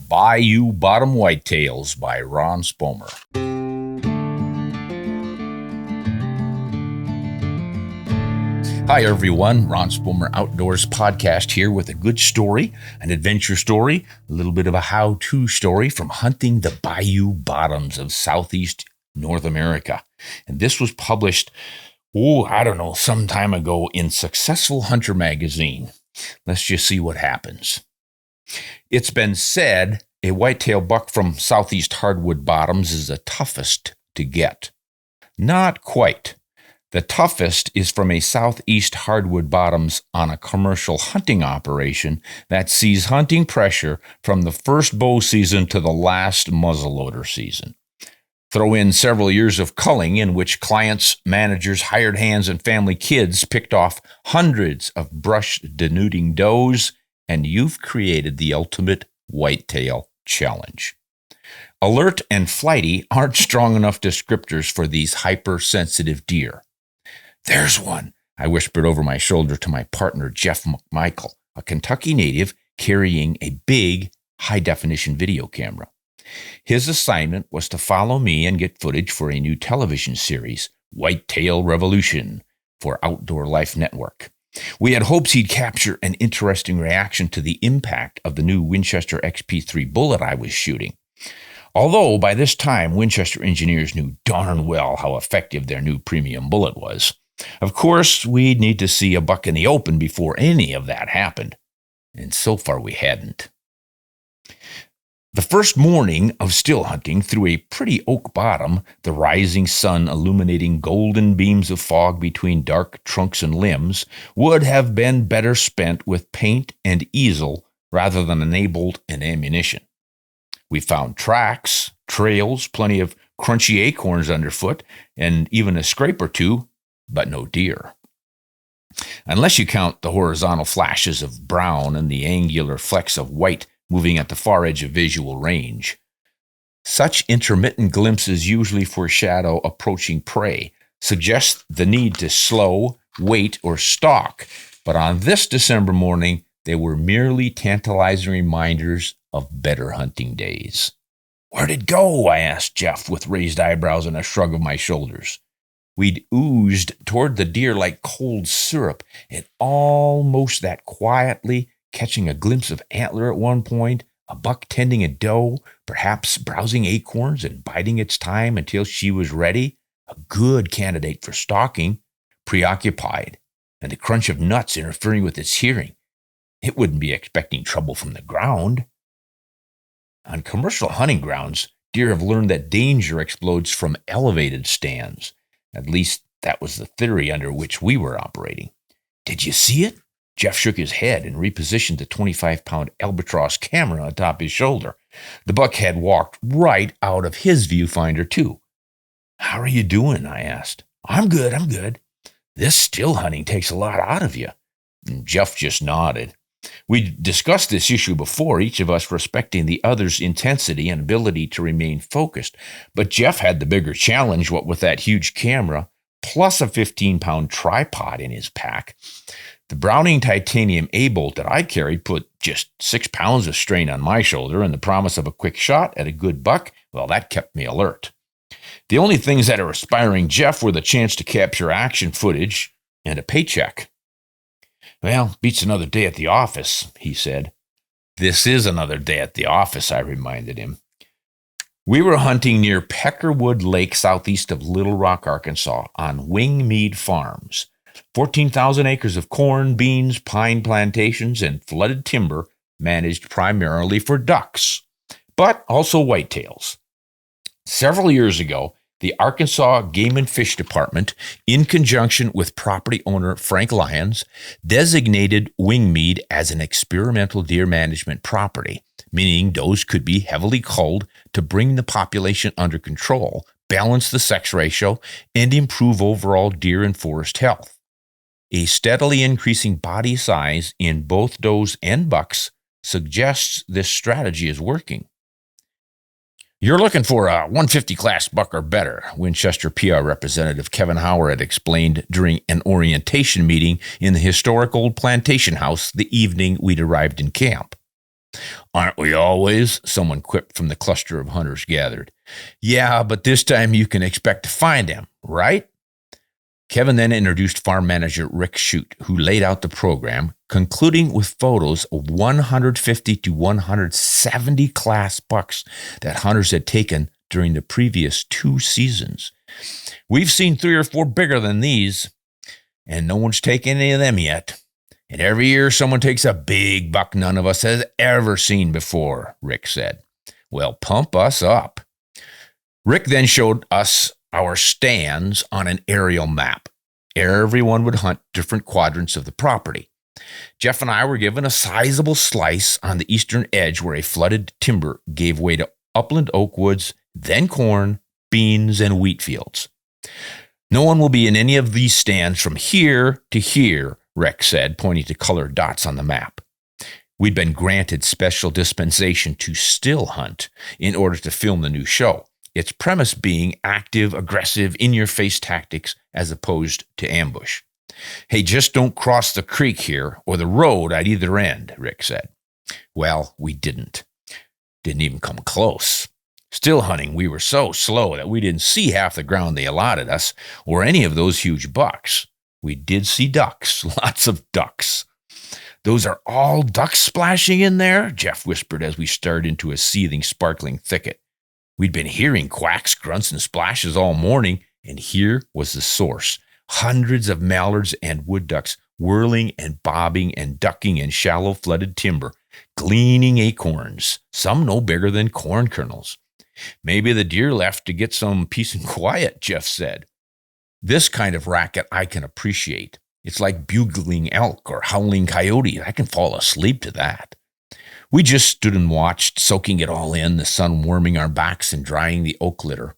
Bayou Bottom Whitetails by Ron Spomer. Hi everyone, Ron Spomer Outdoors Podcast here with a good story, an adventure story, a little bit of a how-to story from hunting the bayou bottoms of Southeast North America. And this was published, some time ago in Successful Hunter magazine. Let's just see what happens. It's been said a whitetail buck from Southeast hardwood bottoms is the toughest to get. Not quite. The toughest is from a Southeast hardwood bottoms on a commercial hunting operation that sees hunting pressure from the first bow season to the last muzzleloader season. Throw in several years of culling in which clients, managers, hired hands, and family kids picked off hundreds of brush denuding does, and you've created the ultimate whitetail challenge. Alert and flighty aren't strong enough descriptors for these hypersensitive deer. There's one, I whispered over my shoulder to my partner, Jeff McMichael, a Kentucky native carrying a big, high-definition video camera. His assignment was to follow me and get footage for a new television series, Whitetail Revolution, for Outdoor Life Network. We had hopes he'd capture an interesting reaction to the impact of the new Winchester XP3 bullet I was shooting. Although by this time, Winchester engineers knew darn well how effective their new premium bullet was. Of course, we'd need to see a buck in the open before any of that happened. And so far we hadn't. The first morning of still hunting through a pretty oak bottom, the rising sun illuminating golden beams of fog between dark trunks and limbs, would have been better spent with paint and easel rather than enabled and ammunition. We found tracks, trails, plenty of crunchy acorns underfoot, and even a scrape or two, but no deer. Unless you count the horizontal flashes of brown and the angular flecks of white moving at the far edge of visual range. Such intermittent glimpses usually foreshadow approaching prey, suggest the need to slow, wait, or stalk, but on this December morning, they were merely tantalizing reminders of better hunting days. "Where'd it go?" I asked Jeff with raised eyebrows and a shrug of my shoulders. We'd oozed toward the deer like cold syrup, and almost that quietly, catching a glimpse of antler at one point, a buck tending a doe, perhaps browsing acorns and biding its time until she was ready, a good candidate for stalking, preoccupied, and the crunch of nuts interfering with its hearing. It wouldn't be expecting trouble from the ground. On commercial hunting grounds, deer have learned that danger explodes from elevated stands. At least that was the theory under which we were operating. "Did you see it?" Jeff shook his head and repositioned the 25-pound albatross camera atop his shoulder. The buck had walked right out of his viewfinder, too. "How are you doing?" I asked. I'm good. This still hunting takes a lot out of you." And Jeff just nodded. We discussed this issue before, each of us respecting the other's intensity and ability to remain focused. But Jeff had the bigger challenge, what with that huge camera, plus a 15-pound tripod in his pack. The Browning titanium A-bolt that I carried put just 6 pounds of strain on my shoulder, and the promise of a quick shot at a good buck, well, that kept me alert. The only things that are aspiring Jeff were the chance to capture action footage and a paycheck. "Well, beats another day at the office," he said. "This is another day at the office," I reminded him. We were hunting near Peckerwood Lake, southeast of Little Rock, Arkansas, on Wingmead Farms. 14,000 acres of corn, beans, pine plantations, and flooded timber managed primarily for ducks, but also whitetails. Several years ago, the Arkansas Game and Fish Department, in conjunction with property owner Frank Lyons, designated Wingmead as an experimental deer management property, meaning does could be heavily culled to bring the population under control, balance the sex ratio, and improve overall deer and forest health. A steadily increasing body size in both does and bucks suggests this strategy is working. "You're looking for a 150 class buck or better," Winchester PR Representative Kevin Hauer had explained during an orientation meeting in the historic old plantation house the evening we'd arrived in camp. Aren't we always? Someone quipped from the cluster of hunters gathered. Yeah, but this time you can expect to find him, right? Kevin then introduced farm manager Rick Shute, who laid out the program, concluding with photos of 150 to 170 class bucks that hunters had taken during the previous 2 seasons. We've seen 3 or 4 bigger than these, and no one's taken any of them yet. And every year someone takes a big buck none of us has ever seen before, Rick said. Well, pump us up. Rick then showed us our stands on an aerial map. Everyone would hunt different quadrants of the property. Jeff and I were given a sizable slice on the eastern edge where a flooded timber gave way to upland oak woods, then corn, beans, and wheat fields. No one will be in any of these stands from here to here, Rick said, pointing to colored dots on the map. We'd been granted special dispensation to still hunt in order to film the new show. Its premise being active, aggressive, in-your-face tactics as opposed to ambush. Hey, just don't cross the creek here or the road at either end, Rick said. Well, we didn't. Didn't even come close. Still hunting, we were so slow that we didn't see half the ground they allotted us or any of those huge bucks. We did see ducks, lots of ducks. Those are all ducks splashing in there, Jeff whispered as we stared into a seething, sparkling thicket. We'd been hearing quacks, grunts, and splashes all morning, and here was the source. Hundreds of mallards and wood ducks whirling and bobbing and ducking in shallow flooded timber, gleaning acorns, some no bigger than corn kernels. Maybe the deer left to get some peace and quiet, Jeff said. This kind of racket I can appreciate. It's like bugling elk or howling coyote. I can fall asleep to that. We just stood and watched, soaking it all in, the sun warming our backs and drying the oak litter.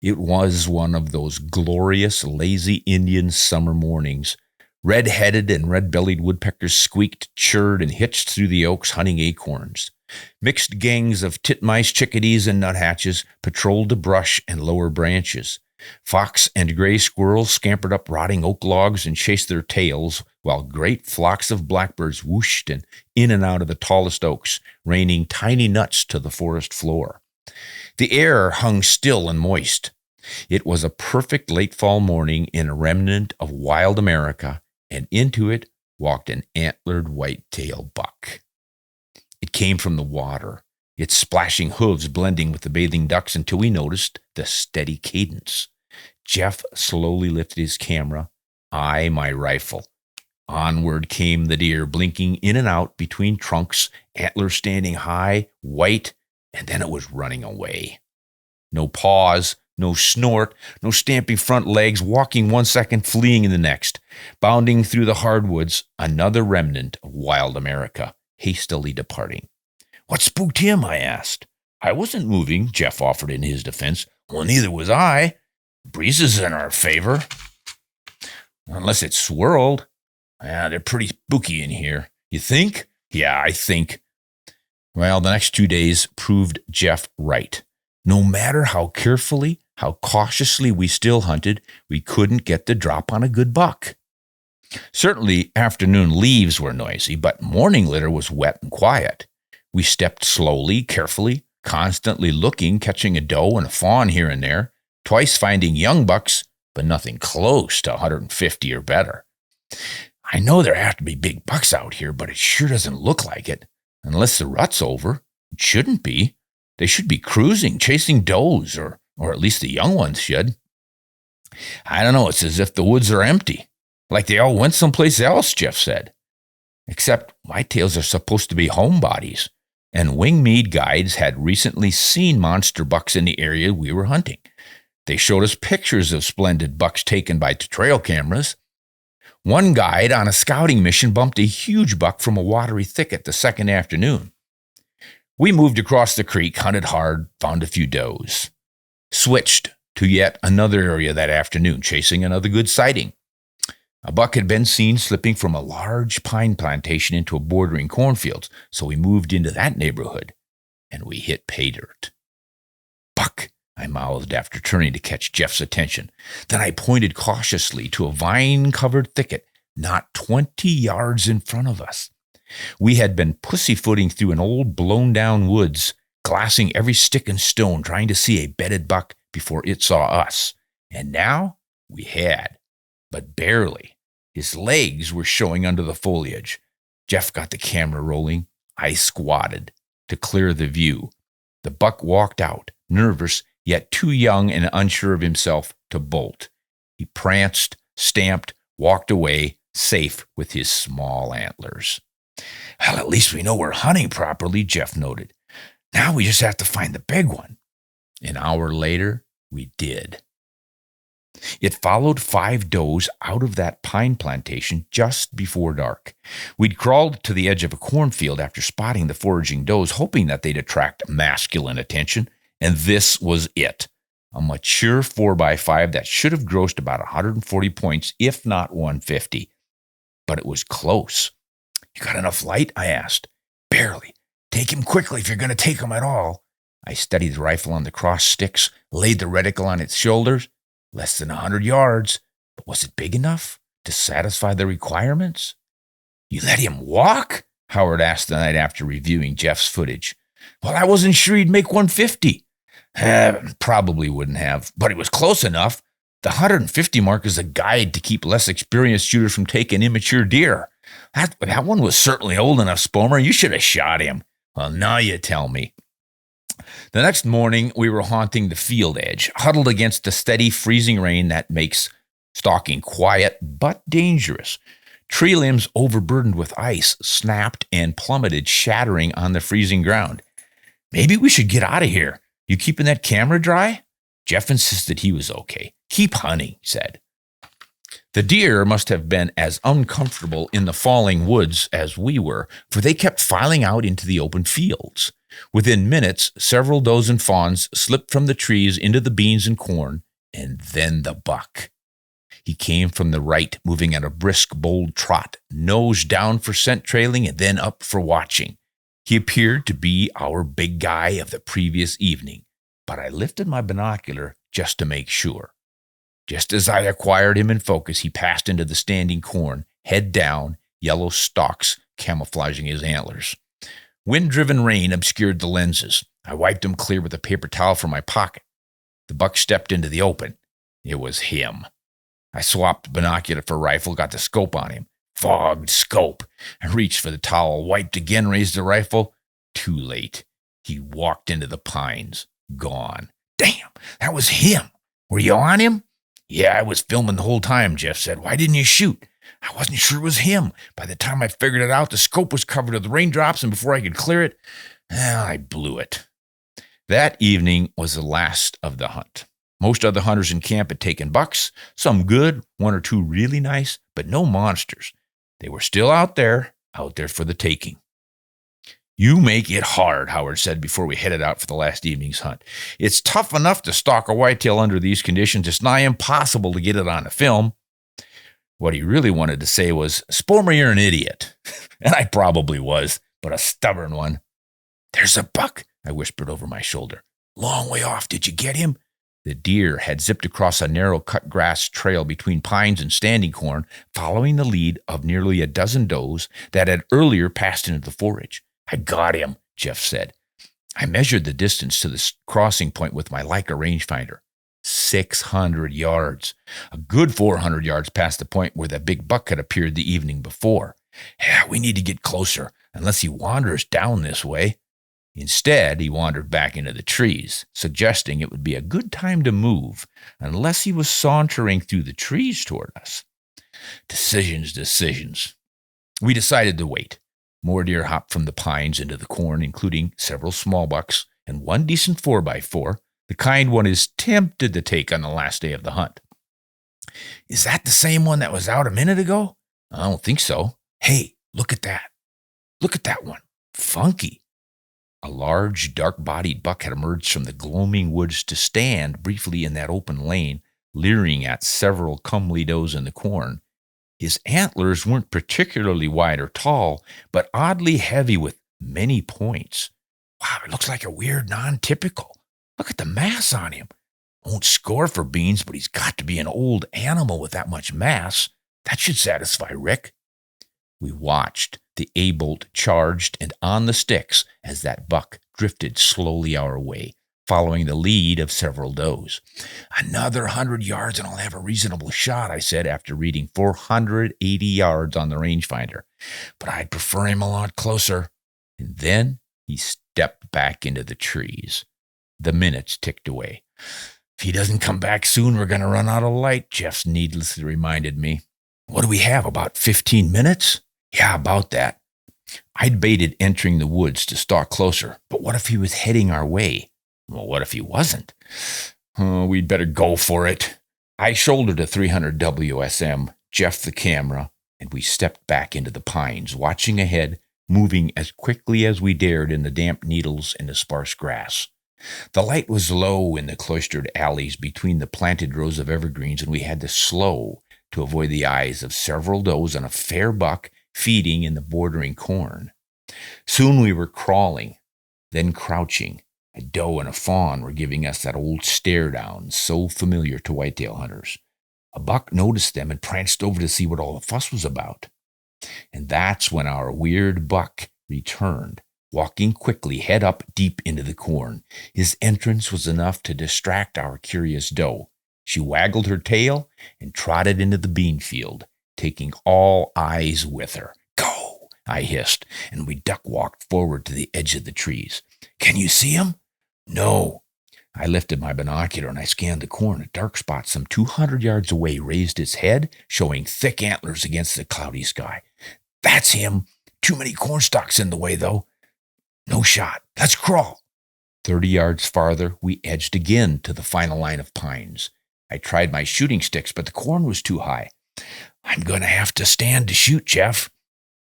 It was one of those glorious, lazy Indian summer mornings. Red-headed and red-bellied woodpeckers squeaked, chirred, and hitched through the oaks hunting acorns. Mixed gangs of titmice, chickadees, and nuthatches patrolled the brush and lower branches. Fox and gray squirrels scampered up rotting oak logs and chased their tails, while great flocks of blackbirds whooshed in and out of the tallest oaks, raining tiny nuts to the forest floor. The air hung still and moist. It was a perfect late fall morning in a remnant of wild America, and into it walked an antlered whitetail buck. It came from the water, its splashing hooves blending with the bathing ducks until we noticed the steady cadence. Jeff slowly lifted his camera, I my rifle. Onward came the deer, blinking in and out between trunks, antlers standing high, white, and then it was running away. No pause, no snort, no stamping front legs, walking 1 second, fleeing in the next, bounding through the hardwoods, another remnant of wild America, hastily departing. What spooked him? I asked. I wasn't moving, Jeff offered in his defense. Well, neither was I. Breezes in our favor. Unless it swirled. Yeah, they're pretty spooky in here. You think? Yeah, I think. Well, the next 2 days proved Jeff right. No matter how carefully, how cautiously we still hunted, we couldn't get the drop on a good buck. Certainly, afternoon leaves were noisy, but morning litter was wet and quiet. We stepped slowly, carefully, constantly looking, catching a doe and a fawn here and there, twice finding young bucks, but nothing close to 150 or better. I know there have to be big bucks out here, but it sure doesn't look like it. Unless the rut's over. It shouldn't be. They should be cruising, chasing does, or at least the young ones should. I don't know, it's as if the woods are empty. Like they all went someplace else, Jeff said. Except whitetails are supposed to be homebodies, and wingmead guides had recently seen monster bucks in the area we were hunting. They showed us pictures of splendid bucks taken by trail cameras. One guide on a scouting mission bumped a huge buck from a watery thicket the second afternoon. We moved across the creek, hunted hard, found a few does. Switched to yet another area that afternoon, chasing another good sighting. A buck had been seen slipping from a large pine plantation into a bordering cornfield, so we moved into that neighborhood, and we hit pay dirt. Buck, I mouthed after turning to catch Jeff's attention. Then I pointed cautiously to a vine-covered thicket not 20 yards in front of us. We had been pussyfooting through an old blown-down woods, glassing every stick and stone, trying to see a bedded buck before it saw us. And now we had, but barely. His legs were showing under the foliage. Jeff got the camera rolling. I squatted to clear the view. The buck walked out, nervous, yet too young and unsure of himself to bolt. He pranced, stamped, walked away, safe with his small antlers. Well, at least we know we're hunting properly, Jeff noted. Now we just have to find the big one. An hour later, we did. It followed 5 does out of that pine plantation just before dark. We'd crawled to the edge of a cornfield after spotting the foraging does, hoping that they'd attract masculine attention, and this was it. A mature 4x5 that should have grossed about 140 points, if not 150. But it was close. You got enough light? I asked. Barely. Take him quickly if you're going to take him at all. I steadied the rifle on the cross sticks, laid the reticle on its shoulders. Less than 100 yards, but was it big enough to satisfy the requirements? You let him walk? Howard asked the night after reviewing Jeff's footage. Well, I wasn't sure he'd make 150. Probably wouldn't have, but it was close enough. The 150 mark is a guide to keep less experienced shooters from taking immature deer. That one was certainly old enough, Spomer. You should have shot him. Well, now you tell me. The next morning, we were haunting the field edge, huddled against the steady freezing rain that makes stalking quiet but dangerous. Tree limbs overburdened with ice snapped and plummeted, shattering on the freezing ground. Maybe we should get out of here. You keeping that camera dry? Jeff insisted he was okay. Keep hunting, he said. The deer must have been as uncomfortable in the falling woods as we were, for they kept filing out into the open fields. Within minutes, several dozen fawns slipped from the trees into the beans and corn, and then the buck. He came from the right, moving at a brisk, bold trot, nose down for scent trailing and then up for watching. He appeared to be our big guy of the previous evening, but I lifted my binocular just to make sure. Just as I acquired him in focus, he passed into the standing corn, head down, yellow stalks camouflaging his antlers. Wind-driven rain obscured the lenses. I wiped them clear with a paper towel from my pocket. The buck stepped into the open. It was him. I swapped binocular for rifle, got the scope on him. Fogged scope. I reached for the towel, wiped again, raised the rifle. Too late. He walked into the pines. Gone. Damn, that was him. Were you on him? Yeah, I was filming the whole time, Jeff said. Why didn't you shoot? I wasn't sure it was him. By the time I figured it out, the scope was covered with raindrops, and before I could clear it, I blew it. That evening was the last of the hunt. Most other hunters in camp had taken bucks, some good, 1 or 2 really nice, but no monsters. They were still out there for the taking. You make it hard, Howard said before we headed out for the last evening's hunt. It's tough enough to stalk a whitetail under these conditions. It's nigh impossible to get it on a film. What he really wanted to say was, Spomer, you're an idiot. And I probably was, but a stubborn one. There's a buck, I whispered over my shoulder. Long way off. Did you get him? The deer had zipped across a narrow cut grass trail between pines and standing corn, following the lead of nearly a dozen does that had earlier passed into the forage. I got him, Jeff said. I measured the distance to the crossing point with my Leica rangefinder. 600 yards. A good 400 yards past the point where the big buck had appeared the evening before. Yeah, we need to get closer, unless he wanders down this way. Instead, he wandered back into the trees, suggesting it would be a good time to move, unless he was sauntering through the trees toward us. Decisions. We decided to wait. More deer hopped from the pines into the corn, including several small bucks and 1 decent 4x4, the kind one is tempted to take on the last day of the hunt. Is that the same one that was out a minute ago? I don't think so. Hey, look at that. Look at that one. Funky. A large, dark-bodied buck had emerged from the gloaming woods to stand briefly in that open lane, leering at several comely does in the corn. His antlers weren't particularly wide or tall, but oddly heavy with many points. Wow, it looks like a weird non-typical. Look at the mass on him. Won't score for beans, but he's got to be an old animal with that much mass. That should satisfy Rick. We watched. The A-bolt charged and on the sticks as that buck drifted slowly our way, following the lead of several does. "Another 100 yards and I'll have a reasonable shot," I said after reading 480 yards on the rangefinder. "But I'd prefer him a lot closer." And then he stepped back into the trees. The minutes ticked away. "If he doesn't come back soon, we're going to run out of light," Jeff needlessly reminded me. "What do we have, about 15 minutes? "Yeah, about that." I'd baited entering the woods to stalk closer, but what if he was heading our way? Well, what if he wasn't? We'd better go for it. I shouldered a 300 WSM, Jeff the camera, and we stepped back into the pines, watching ahead, moving as quickly as we dared in the damp needles and the sparse grass. The light was low in the cloistered alleys between the planted rows of evergreens, and we had to slow to avoid the eyes of several does and a fair buck feeding in the bordering corn. Soon we were crawling, then crouching. A doe and a fawn were giving us that old stare down so familiar to whitetail hunters. A buck noticed them and pranced over to see what all the fuss was about. And that's when our weird buck returned, walking quickly, head up deep into the corn. His entrance was enough to distract our curious doe. She waggled her tail and trotted into the bean field, taking all eyes with her. "Go," I hissed, and we duck-walked forward to the edge of the trees. "Can you see him?" "No." I lifted my binocular and I scanned the corn. A dark spot some 200 yards away raised its head, showing thick antlers against the cloudy sky. "That's him. Too many corn stalks in the way, though. No shot. Let's crawl." 30 yards farther, we edged again to the final line of pines. I tried my shooting sticks, but the corn was too high. "I'm going to have to stand to shoot, Jeff."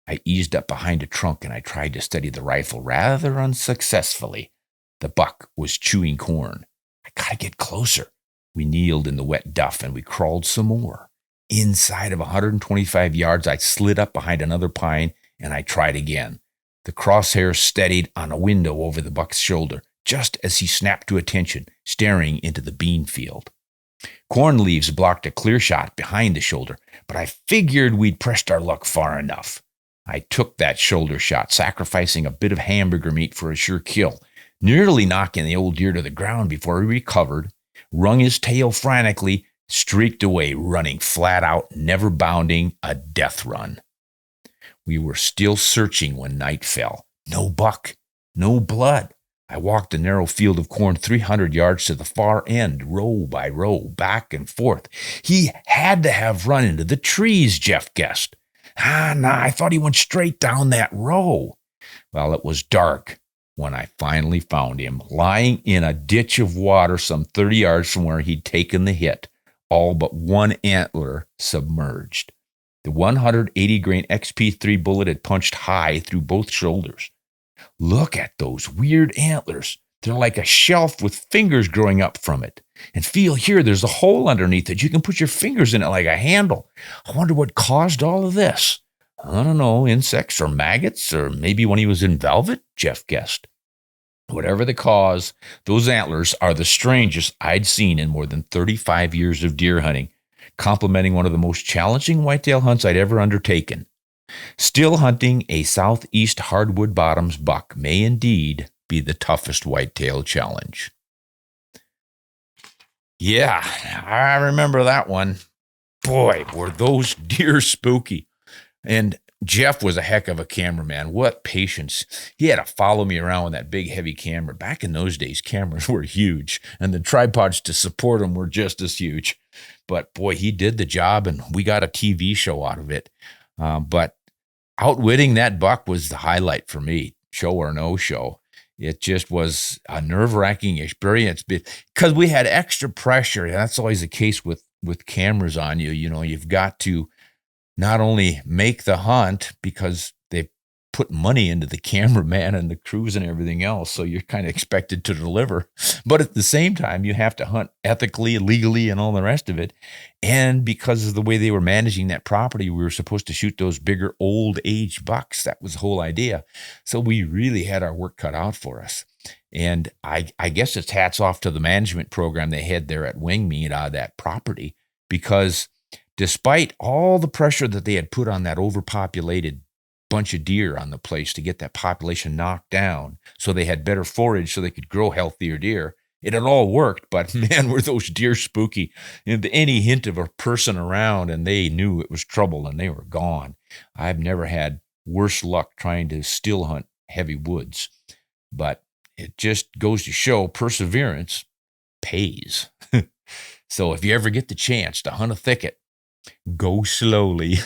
I eased up behind a trunk and I tried to steady the rifle rather unsuccessfully. The buck was chewing corn. "I gotta get closer." We kneeled in the wet duff and we crawled some more. Inside of 125 yards, I slid up behind another pine and I tried again. The crosshairs steadied on a window over the buck's shoulder, just as he snapped to attention, staring into the bean field. Corn leaves blocked a clear shot behind the shoulder, but I figured we'd pressed our luck far enough. I took that shoulder shot, sacrificing a bit of hamburger meat for a sure kill, nearly knocking the old deer to the ground before he recovered, wrung his tail frantically, streaked away, running flat out, never bounding, a death run. We were still searching when night fell. No buck, no blood. I walked a narrow field of corn 300 yards to the far end, row by row, back and forth. He had to have run into the trees, Jeff guessed. Nah, I thought he went straight down that row. Well, it was dark when I finally found him, lying in a ditch of water some 30 yards from where he'd taken the hit, all but one antler submerged. The 180-grain XP3 bullet had punched high through both shoulders. Look at those weird antlers. They're like a shelf with fingers growing up from it. And feel here, there's a hole underneath it. You can put your fingers in it like a handle. I wonder what caused all of this. I don't know, insects or maggots, or maybe when he was in velvet, Jeff guessed. Whatever the cause, those antlers are the strangest I'd seen in more than 35 years of deer hunting, complementing one of the most challenging whitetail hunts I'd ever undertaken. Still hunting a southeast hardwood bottoms buck may indeed be the toughest whitetail challenge. Yeah, I remember that one. Boy, were those deer spooky. And Jeff was a heck of a cameraman. What patience. He had to follow me around with that big, heavy camera. Back in those days, cameras were huge, and the tripods to support them were just as huge. But boy, he did the job, and we got a TV show out of it. But outwitting that buck was the highlight for me, show or no show. It just was a nerve-wracking experience because we had extra pressure. That's always the case with cameras on you. You know, you've got to not only make the hunt because they put money into the cameraman and the crews and everything else, so you're kind of expected to deliver. But at the same time, you have to hunt ethically, legally, and all the rest of it. And because of the way they were managing that property, we were supposed to shoot those bigger old age bucks. That was the whole idea. So we really had our work cut out for us. And I guess it's hats off to the management program they had there at Wingmeat out of that property, because despite all the pressure that they had put on that overpopulated bunch of deer on the place to get that population knocked down so they had better forage so they could grow healthier deer. It had all worked, but man, were those deer spooky. And any hint of a person around and they knew it was trouble and they were gone. I've never had worse luck trying to still hunt heavy woods, but it just goes to show perseverance pays. So if you ever get the chance to hunt a thicket, go slowly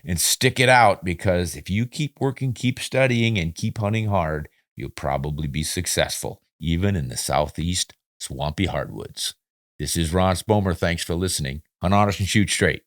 and stick it out, because if you keep working, keep studying, and keep hunting hard, you'll probably be successful, even in the southeast swampy hardwoods. This is Ron Spomer. Thanks for listening. Hunt honest and shoot straight.